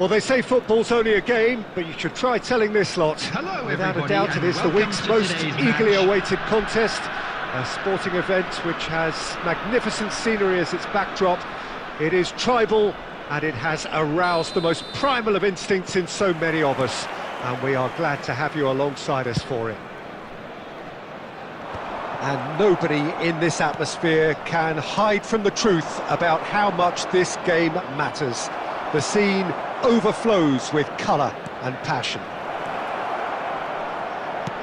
Well, they say football's only a game, but you should try telling this lot. Hello, Without a everybody, doubt, it and is the welcome week's to most today's eagerly match. awaited contest. A sporting event which has magnificent scenery as its backdrop. It is tribal, and it has aroused the most primal of instincts in so many of us. And we are glad to have you alongside us for it. And nobody in this atmosphere can hide from the truth about how much this game matters. The scene overflows with colour and passion.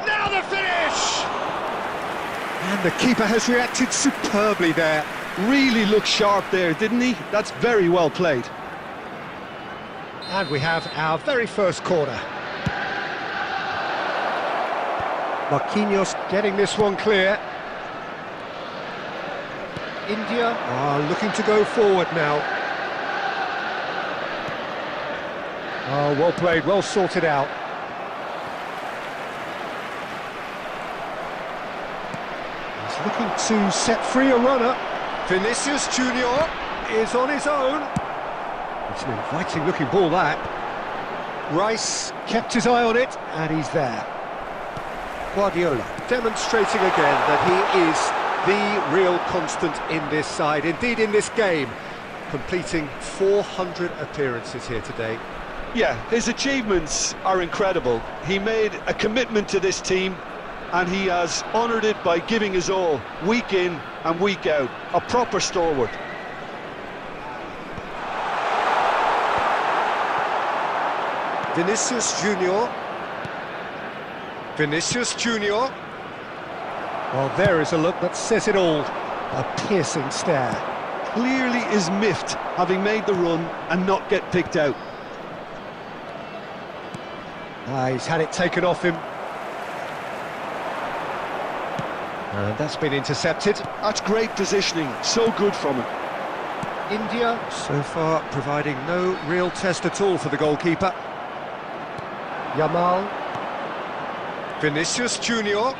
Now the finish! And the keeper has reacted superbly there. Really looked sharp there, didn't he? That's very well played. And we have our very first corner. Marquinhos getting this one clear. India are looking to go forward now. Oh, well played, well sorted out. He's looking to set free a runner. Vinicius Junior is on his own. It's an inviting looking ball, that. Rice kept his eye on it, and he's there. Guardiola demonstrating again that he is the real constant in this side, indeed in this game, completing 400 appearances here today. Yeah, his achievements are incredible. He made a commitment to this team, and he has honoured it by giving his all, week in and week out. A proper stalwart. Vinicius Junior. Vinicius Junior. Well, there is a look that says it all. A piercing stare. Clearly is miffed, having made the run and not get picked out. He's had it taken off him. And that's been intercepted. That's great positioning, so good from him. India, so far, providing no real test at all for the goalkeeper. Yamal. Vinicius Junior.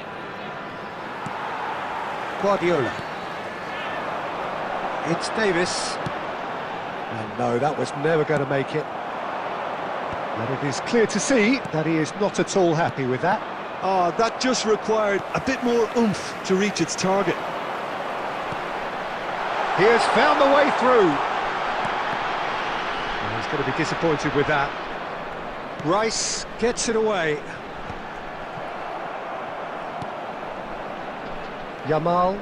Guardiola. It's Davis. And no, that was never going to make it. And it is clear to see that he is not at all happy with that. That just required a bit more oomph to reach its target. He has found the way through. And he's going to be disappointed with that. Rice gets it away. Yamal.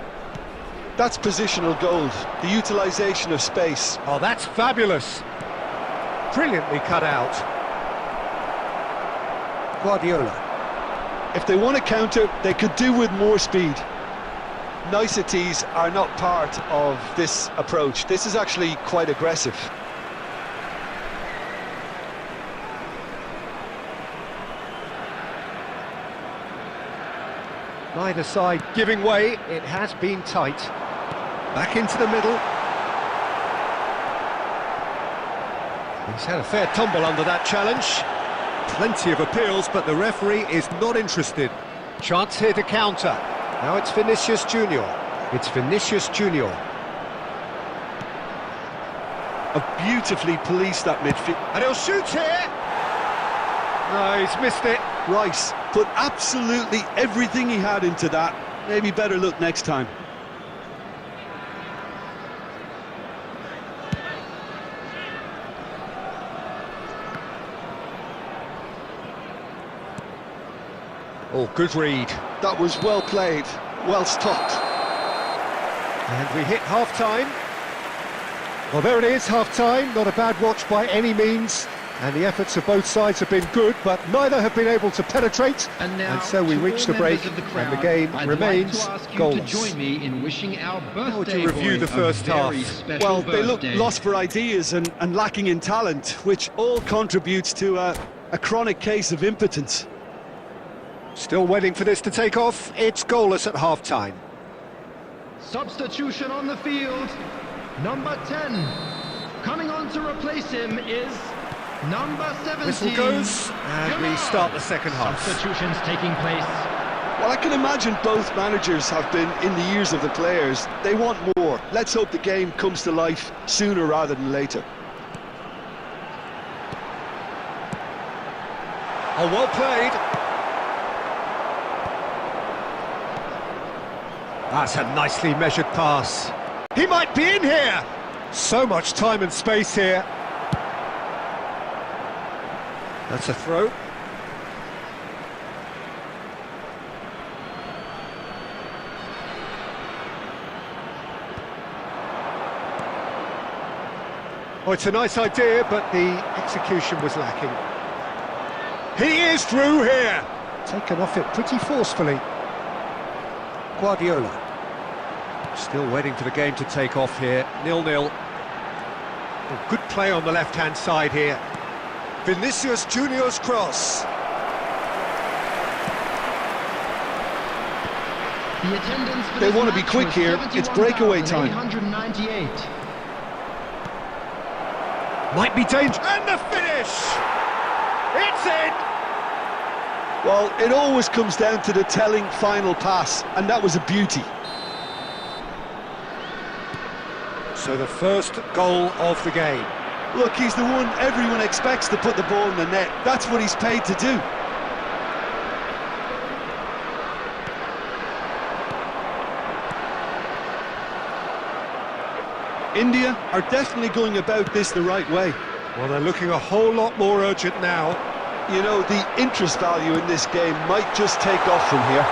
That's positional gold, the utilisation of space. Oh, that's fabulous. Brilliantly cut out. Guardiola. If they want to counter, they could do with more speed. Niceties are not part of this approach. This is actually quite aggressive. Neither side giving way. It has been tight. Back into the middle. He's had a fair tumble under that challenge. Plenty of appeals, but the referee is not interested. Chance here to counter. Now it's Vinicius Junior. It's Vinicius Junior. A beautifully policed that midfield. And he'll shoot here. No, he's missed it. Rice put absolutely everything he had into that. Maybe better look next time. Oh, good read. That was well played, well stopped. And we hit half-time. Well, there it is, half-time. Not a bad watch by any means. And the efforts of both sides have been good, but neither have been able to penetrate. And so we reach the break, and the game remains goalless. Join me in wishing our birthday How would you review boy the first a half? very special Well, they look birthday. lost for ideas and lacking in talent, which all contributes to a chronic case of impotence. Still waiting for this to take off. It's goalless at half-time. Substitution on the field. Number 10. Coming on to replace him is number 17. Whistle goes, and we start the second half. Substitutions taking place. Well, I can imagine both managers have been in the ears of the players. They want more. Let's hope the game comes to life sooner rather than later. Oh, well played. That's a nicely measured pass. He might be in here! So much time and space here. That's a throw. Oh, it's a nice idea, but the execution was lacking. He is through here! Taken off it pretty forcefully. Guardiola. Still waiting for the game to take off here. 0-0. Oh, good play on the left-hand side here. Vinicius Junior's cross. The attendance for They this want to be match quick was here. It's breakaway time. 71,898. Might be dangerous. And the finish! It's in! Well, it always comes down to the telling final pass, and that was a beauty. So the first goal of the game. Look, he's the one everyone expects to put the ball in the net. That's what he's paid to do. India are definitely going about this the right way. Well, they're looking a whole lot more urgent now. You know, the interest value in this game might just take off from here.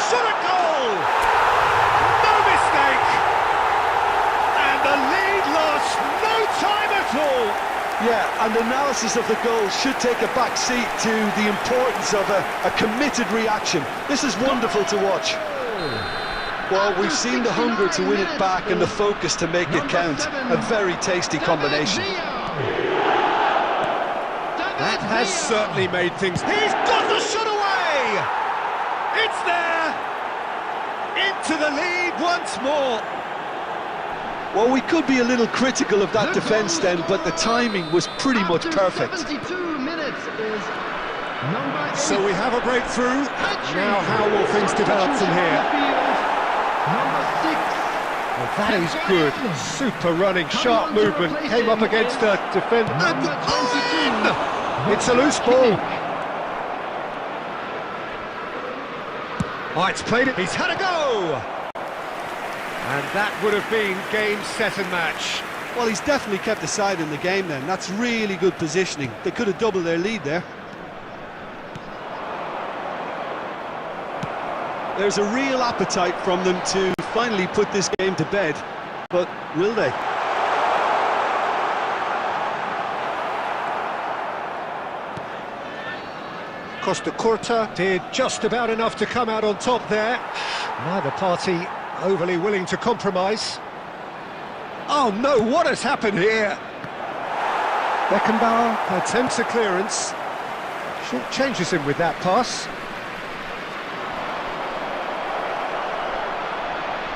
Shot a goal! No mistake! And the lead lost no time at all! Yeah, and analysis of the goal should take a back seat to the importance of a committed reaction. This is wonderful to watch. Well, we've seen the hunger to win it back and the focus to make it count. A very tasty combination. That has certainly made things... He's got the shot away! It's there! Into the lead once more! Well, we could be a little critical of that defence then, but the timing was pretty much perfect. 72 minutes is number 8. So we have a breakthrough. Now how will things develop from here? Number 6. Well, that is good. Super running, sharp movement. Came up against a defender. Number 22. It's a loose ball. Oh, it's played it. He's had a go. And that would have been game, set and match. Well, he's definitely kept the side in the game then. That's really good positioning. They could have doubled their lead there. There's a real appetite from them to finally put this game to bed. But will they? Costa Curta did just about enough to come out on top there. Neither party overly willing to compromise. Oh no, what has happened here? Beckenbauer attempts a clearance. Short changes him with that pass.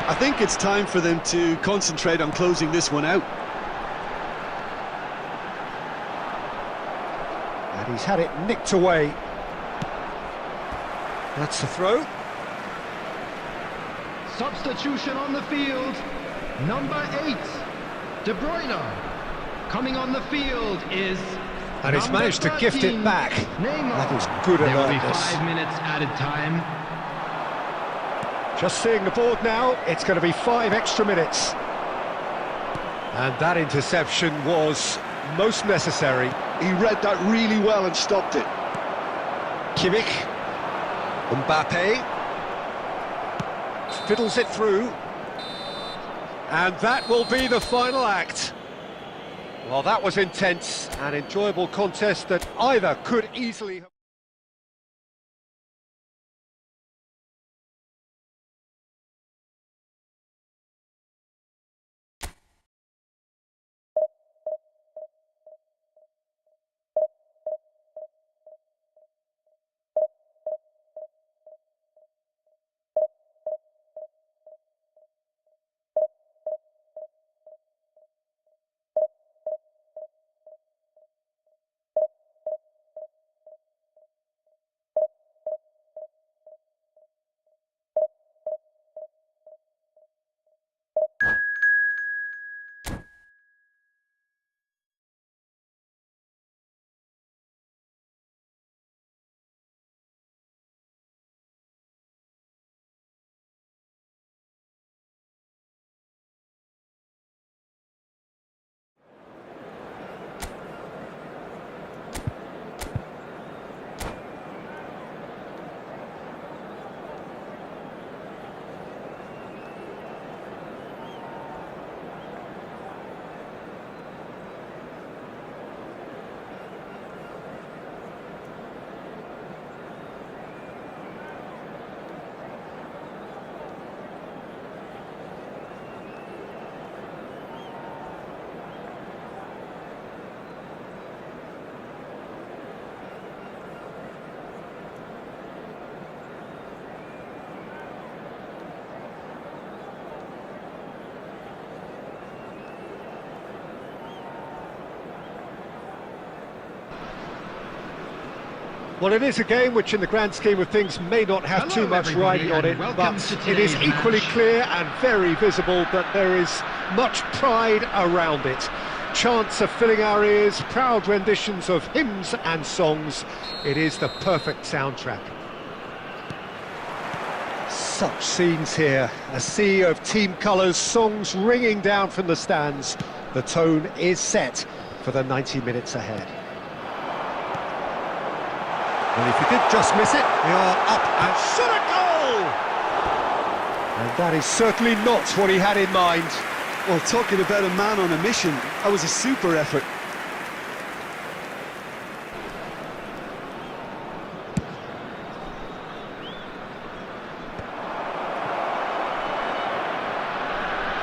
I think it's time for them to concentrate on closing this one out. And he's had it nicked away. That's the throw. Substitution on the field. Number 8. De Bruyne. Coming on the field is And he's managed to gift 13, it back. Neymar. That is good There will be alertness. 5 minutes added time. Just seeing the board now, it's going to be 5 extra minutes. And that interception was most necessary. He read that really well and stopped it. Kimmich. Mbappe. Fiddles it through. And that will be the final act. Well, that was intense, an enjoyable contest that either could easily have... Well, it is a game which in the grand scheme of things may not have Hello, too much everybody, riding on it, and but welcome to it is today's equally match. clear and very visible that there is much pride around it. Chants are filling our ears, proud renditions of hymns and songs. It is the perfect soundtrack. Such scenes here, a sea of team colours, songs ringing down from the stands. The tone is set for the 90 minutes ahead. Well, if you did just miss it, we are up and shot a goal! And that is certainly not what he had in mind. Well, talking about a man on a mission, that was a super effort.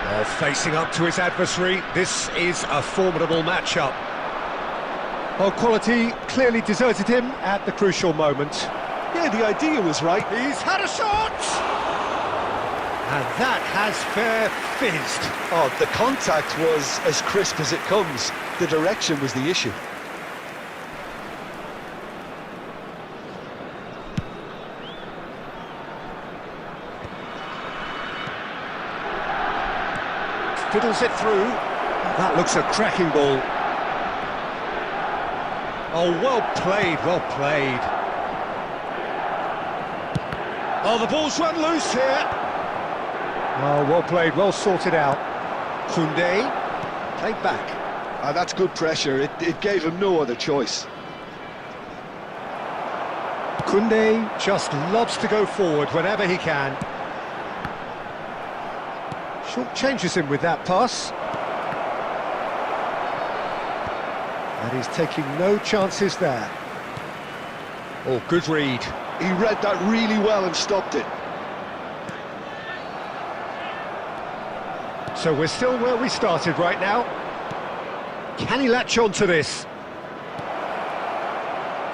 Well, facing up to his adversary, this is a formidable matchup. Well, quality clearly deserted him at the crucial moment. Yeah, the idea was right. He's had a shot! And that has fair fizzed. Oh, the contact was as crisp as it comes. The direction was the issue. Fiddles it through. That looks a cracking ball. Oh, well played, well played. Oh, the ball's run loose here. Oh, well played, well sorted out. Koundé, played back. That's good pressure. It gave him no other choice. Koundé just loves to go forward whenever he can. Short changes him with that pass. And he's taking no chances there. Oh, good read. He read that really well and stopped it. So we're still where we started right now. Can he latch on to this?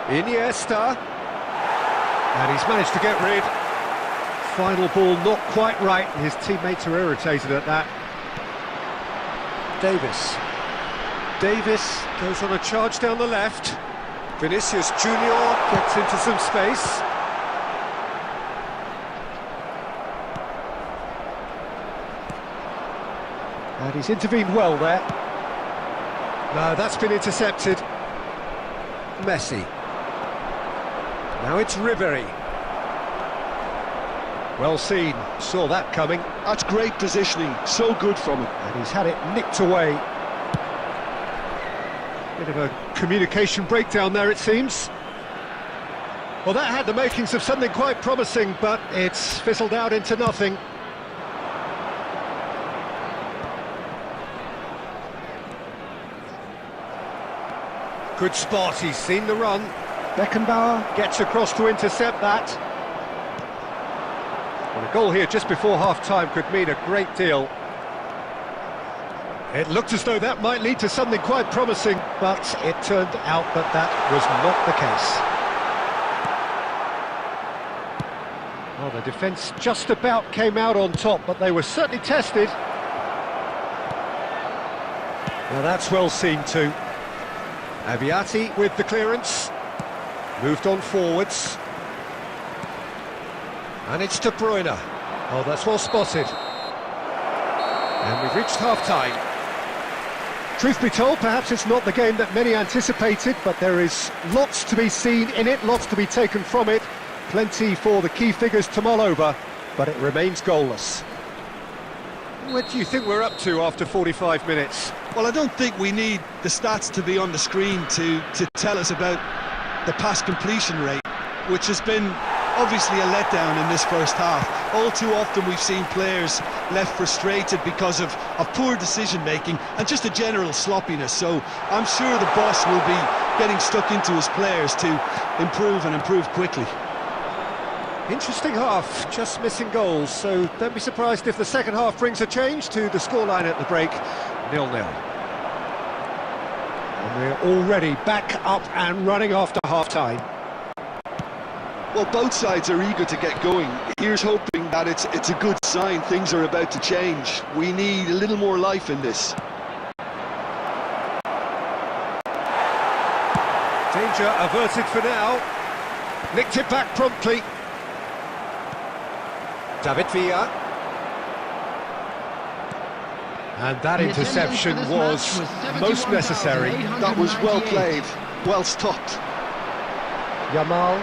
Iniesta. And he's managed to get rid. Final ball not quite right, and his teammates are irritated at that. Davis goes on a charge down the left. Vinicius Junior gets into some space. And he's intervened well there. No, that's been intercepted. Messi. Now it's Ribery. Well seen, saw that coming. That's great positioning, so good from him. And he's had it nicked away. Bit of a communication breakdown there, it seems. Well, that had the makings of something quite promising, but it's fizzled out into nothing. Good spot, he's seen the run. Beckenbauer gets across to intercept that. Well, a goal here just before half-time could mean a great deal. It looked as though that might lead to something quite promising, but it turned out that that was not the case. Well, the defence just about came out on top, but they were certainly tested. Well, that's well seen too. Abiati with the clearance. Moved on forwards. And it's De Bruyne. Oh, that's well spotted. And we've reached half-time. Truth be told, perhaps it's not the game that many anticipated, but there is lots to be seen in it, lots to be taken from it. Plenty for the key figures to mull over, but it remains goalless. What do you think we're up to after 45 minutes? Well, I don't think we need the stats to be on the screen to tell us about the pass completion rate, which has been obviously a letdown in this first half. All too often we've seen players left frustrated because of poor decision-making and just a general sloppiness. So I'm sure the boss will be getting stuck into his players to improve and improve quickly. Interesting half, just missing goals, so don't be surprised if the second half brings a change to the scoreline at the break, 0-0. And we're already back up and running after half-time. Well, both sides are eager to get going. Here's hoping that it's a good sign things are about to change. We need a little more life in this. Danger averted for now. Nicked it back promptly. David Villa. And that interception was most necessary. That was well played, well stopped. Yamal.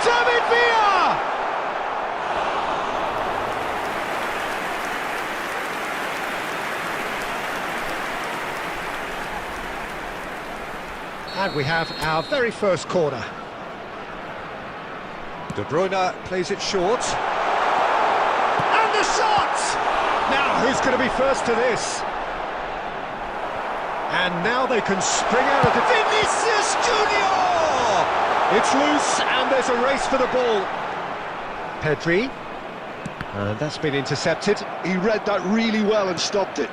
David Villa! And we have our very first corner. De Bruyne plays it short. And the shot! Now, who's going to be first to this? And now they can spring out of it. Vinicius Junior! It's loose, and there's a race for the ball. Pedri. And that's been intercepted. He read that really well and stopped it.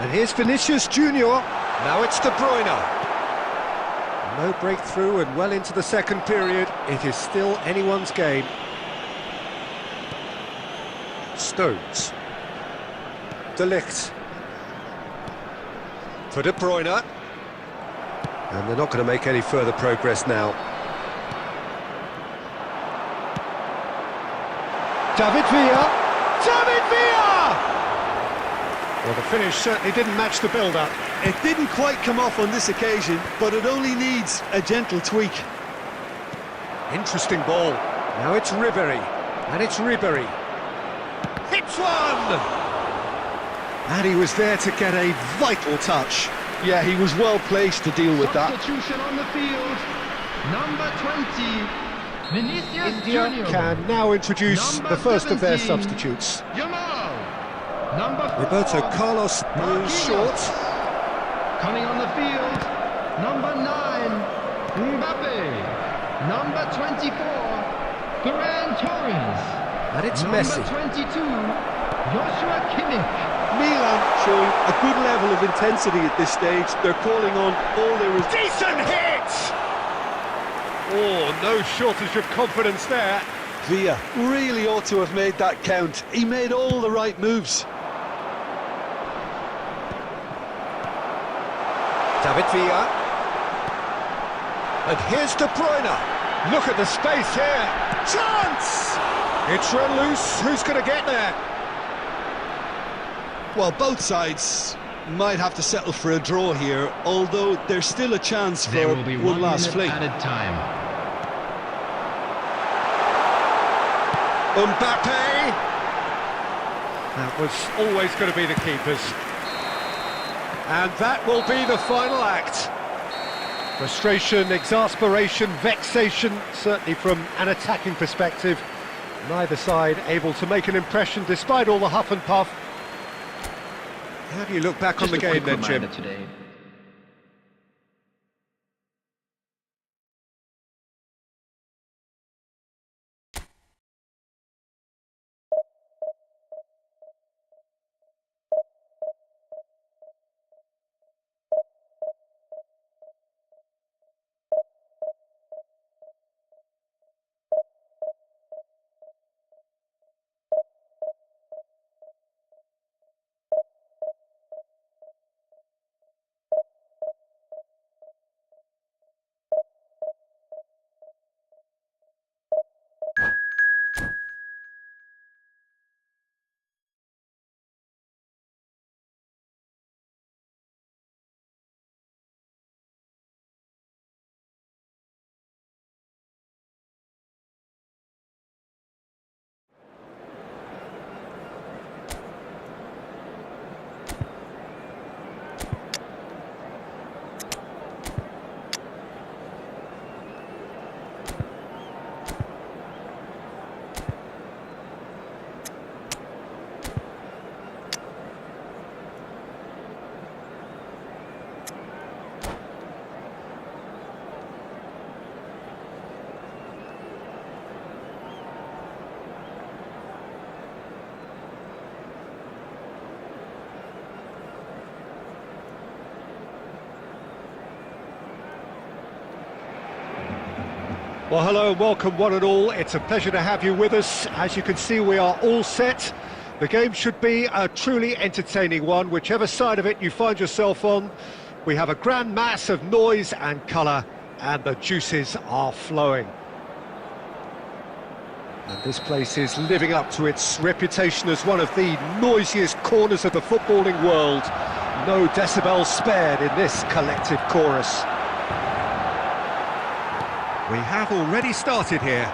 And here's Vinicius Junior. Now it's De Bruyne. No breakthrough and well into the second period. It is still anyone's game. Stones. De Ligt. For De Bruyne. And they're not going to make any further progress now. David Villa. David Villa! Well, the finish certainly didn't match the build-up. It didn't quite come off on this occasion, but it only needs a gentle tweak. Interesting ball. Now it's Ribery. And it's Ribery. Hits one! And he was there to get a vital touch. Yeah, he was well placed to deal with that. Substitution on the field. Number 20, Vinicius India Junior. can now introduce Number the first of their 17, substitutes. Yamal. Number 4, Roberto Carlos moves Marquinhos. short. Coming on the field, number 9, Mbappe. Number 24, Ferran Torres. And it's Number Messi. 22, Joshua Kimmich. Milan showing a good level of intensity at this stage. They're calling on all their... Decent hit! Oh, no shortage of confidence there. Villa really ought to have made that count. He made all the right moves. David Villa. And here's De Bruyne. Look at the space here. Chance! It's run loose. Who's going to get there? Well, both sides might have to settle for a draw here, although there's still a chance for There will be one last minute fling. added time. Mbappe. That was always going to be the keepers. And that will be the final act. Frustration, exasperation, vexation, certainly from an attacking perspective. Neither side able to make an impression despite all the huff and puff. How do you look back on the game then, Jim? Today. Well, hello and welcome one and all. It's a pleasure to have you with us. As you can see, we are all set. The game should be a truly entertaining one, whichever side of it you find yourself on. We have a grand mass of noise and colour, and the juices are flowing. And this place is living up to its reputation as one of the noisiest corners of the footballing world. No decibels spared in this collective chorus. We have already started here.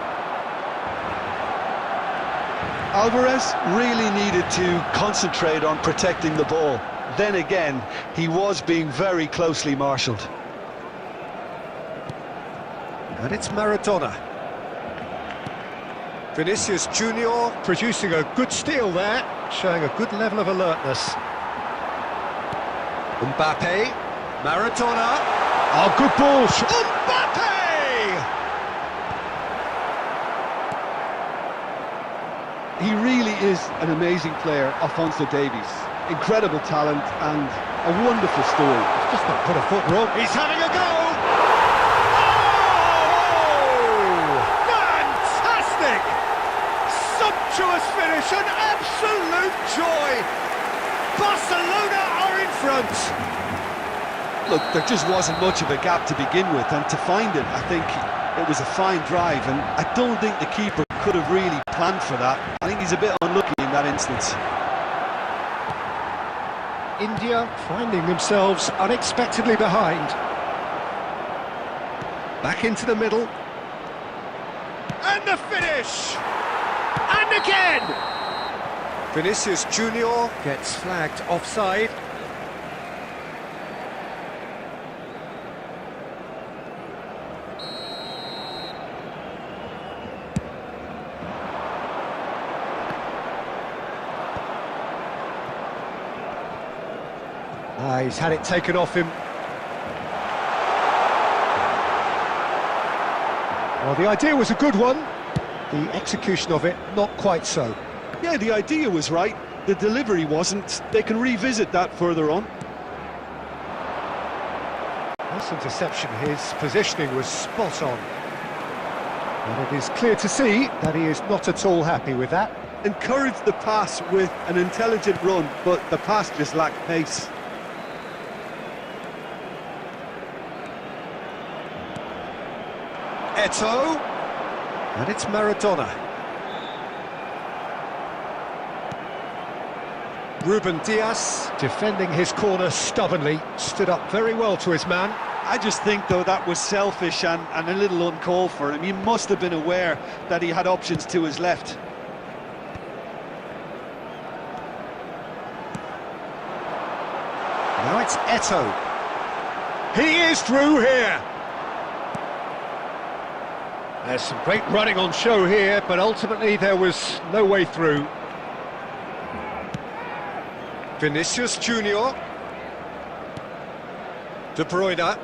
Alvarez really needed to concentrate on protecting the ball. Then again, he was being very closely marshalled. And it's Maradona. Vinicius Junior producing a good steal there, showing a good level of alertness. Mbappe, Maradona. Oh, good ball! Mbappe! He really is an amazing player, Alphonso Davies. Incredible talent and a wonderful story. He's just not put a foot wrong. He's having a go! Oh! Fantastic! Sumptuous finish, an absolute joy! Barcelona are in front! Look, there just wasn't much of a gap to begin with, and to find it, I think it was a fine drive, and I don't think the keeper could have really planned for that. I think he's a bit unlucky in that instance. India finding themselves unexpectedly behind. Back into the middle. And the finish! And again! Vinicius Junior gets flagged offside. He's had it taken off him. Well, the idea was a good one. The execution of it, not quite so. Yeah, the idea was right. The delivery wasn't. They can revisit that further on. Nice interception. His positioning was spot on. And it is clear to see that he is not at all happy with that. Encouraged the pass with an intelligent run, but the pass just lacked pace. Eto'o, and it's Maradona. Ruben Dias, defending his corner stubbornly, stood up very well to his man. I just think, though, that was selfish and a little uncalled for him. He must have been aware that he had options to his left. Now it's Eto'o. He is through here. There's some great running on show here, but ultimately there was no way through. Vinicius Junior. De Bruyne.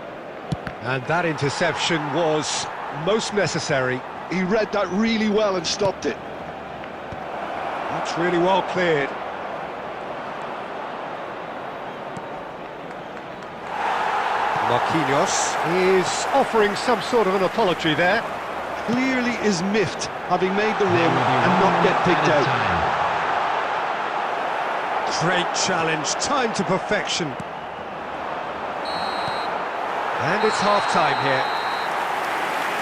And that interception was most necessary. He read that really well and stopped it. That's really well cleared. Marquinhos is offering some sort of an apology there. Clearly is miffed, having made the run and not get picked out. Great challenge, time to perfection. And it's half-time here.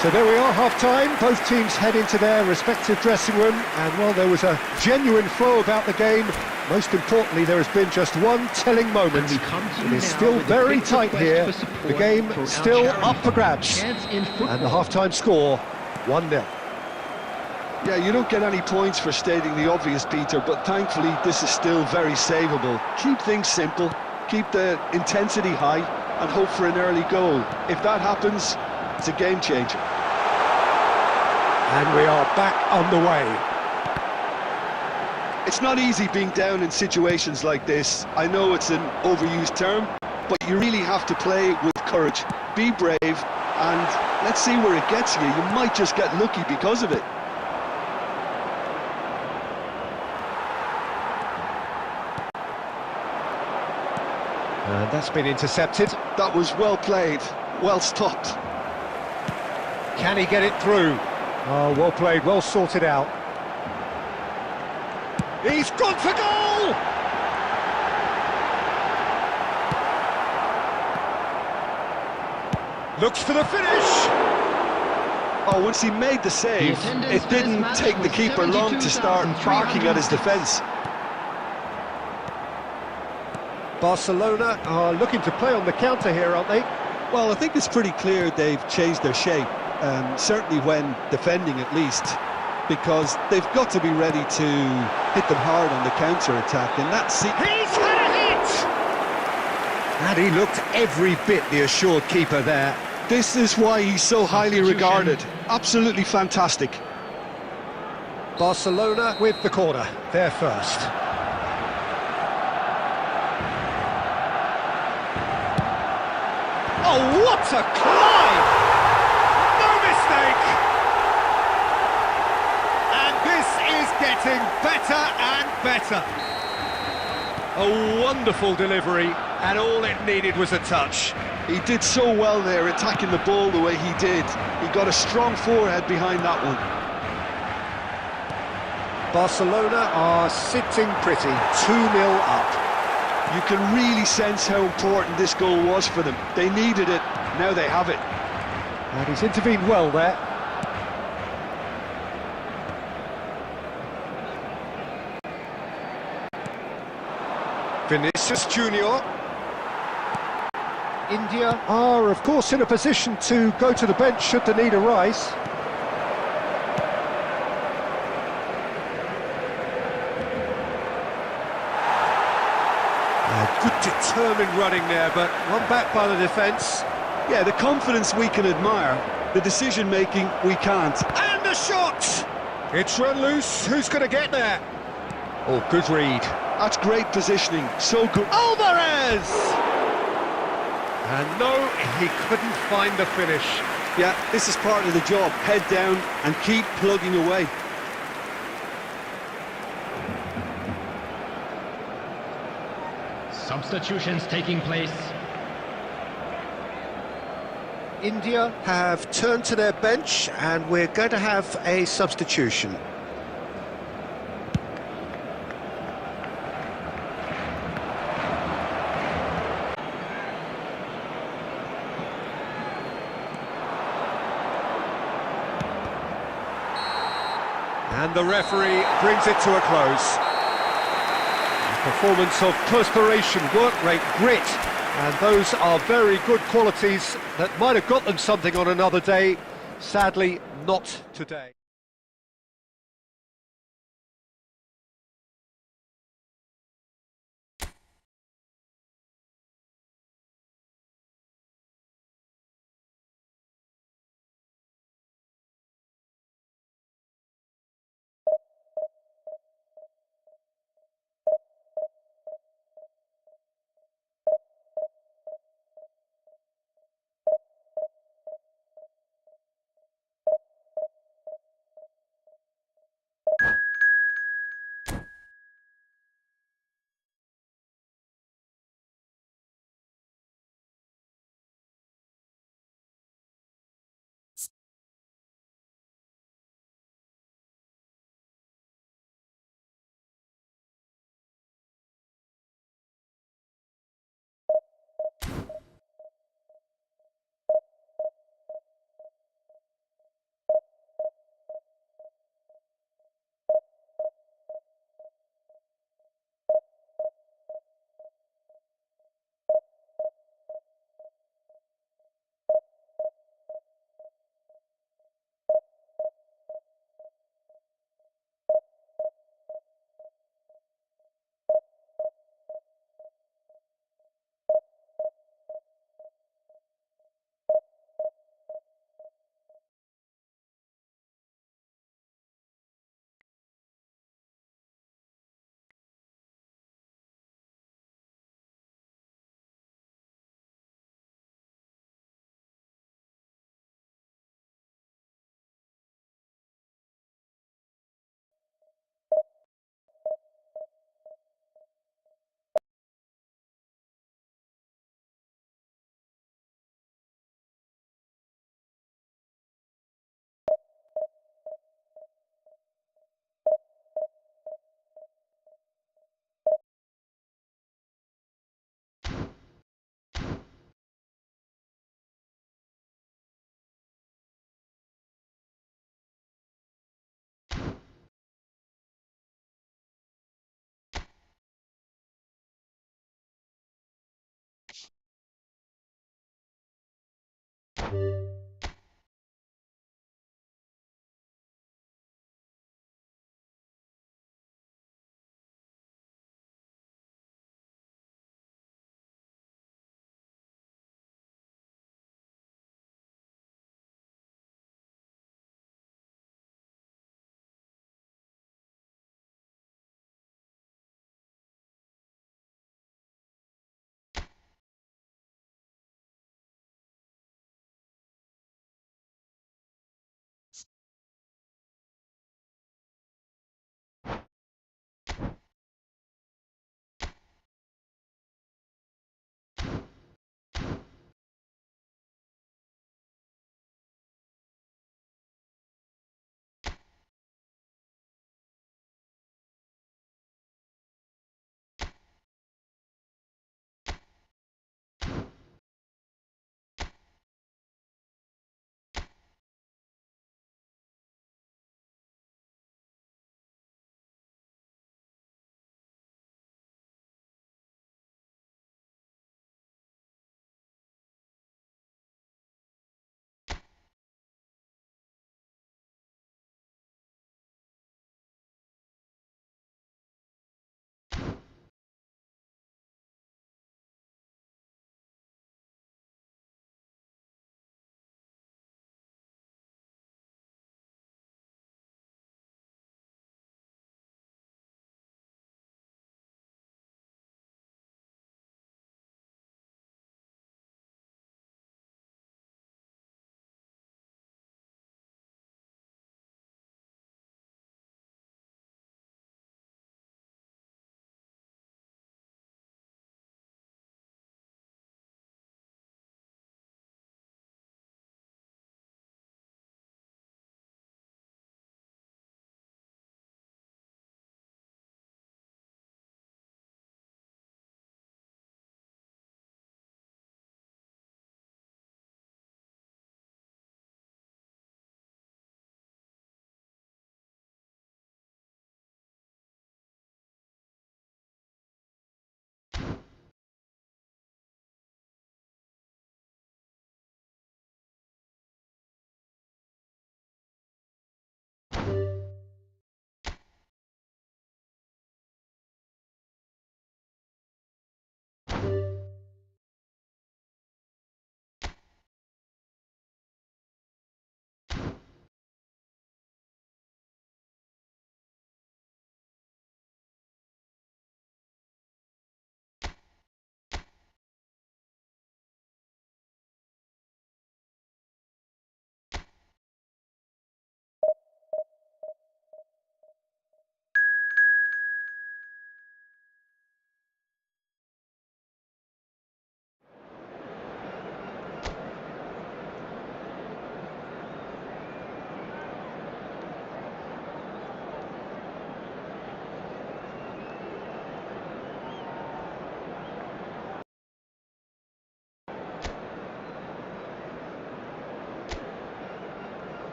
So there we are, half-time. Both teams head into their respective dressing room, and well, there was a genuine flow about the game. Most importantly, there has been just one telling moment. It is still very tight here. The game still up for grabs. And the half-time score, 1-0. Yeah, you don't get any points for stating the obvious, Peter, but thankfully this is still very savable. Keep things simple, keep the intensity high, and hope for an early goal. If that happens, it's a game changer. And we are back on the way. It's not easy being down in situations like this. I know it's an overused term, but you really have to play with courage. Be brave, and let's see where it gets you. You might just get lucky because of it. And that's been intercepted. That was well played, well stopped. Can he get it through? Oh, well played, well sorted out. He's gone for goal! Looks for the finish! Oh, once he made the save, it didn't take the keeper long to start barking at his defence. Barcelona are looking to play on the counter here, aren't they? Well, I think it's pretty clear they've changed their shape, certainly when defending at least, because they've got to be ready to hit them hard on the counter-attack, and that's it. He's had it! And he looked every bit the assured keeper there. This is why he's so highly regarded. Absolutely fantastic. Barcelona with the corner, they're first. Oh, what a climb! No mistake! And this is getting better and better. A wonderful delivery, and all it needed was a touch. He did so well there, attacking the ball the way he did. He got a strong forehead behind that one. Barcelona are sitting pretty, 2-0 up. You can really sense how important this goal was for them. They needed it, now they have it. And he's intervened well there. Vinicius Junior. India are, of course, in a position to go to the bench should the need arise. Good determined running there, but one back by the defence. Yeah, the confidence we can admire, the decision-making we can't. And the shot! It's run loose, who's going to get there? Oh, good read. That's great positioning, so good. Alvarez! And no, he couldn't find the finish. Yeah, this is part of the job. Head down and keep plugging away. Substitutions taking place. India have turned to their bench and we're going to have a substitution. And the referee brings it to a close. A performance of perspiration, work rate, grit, and those are very good qualities that might have got them something on another day. Sadly, not today.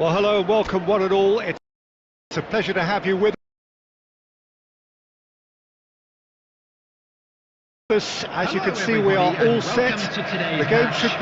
Well, hello and welcome one and all. It's a pleasure to have you with us. As you can see, we are all set. The game should be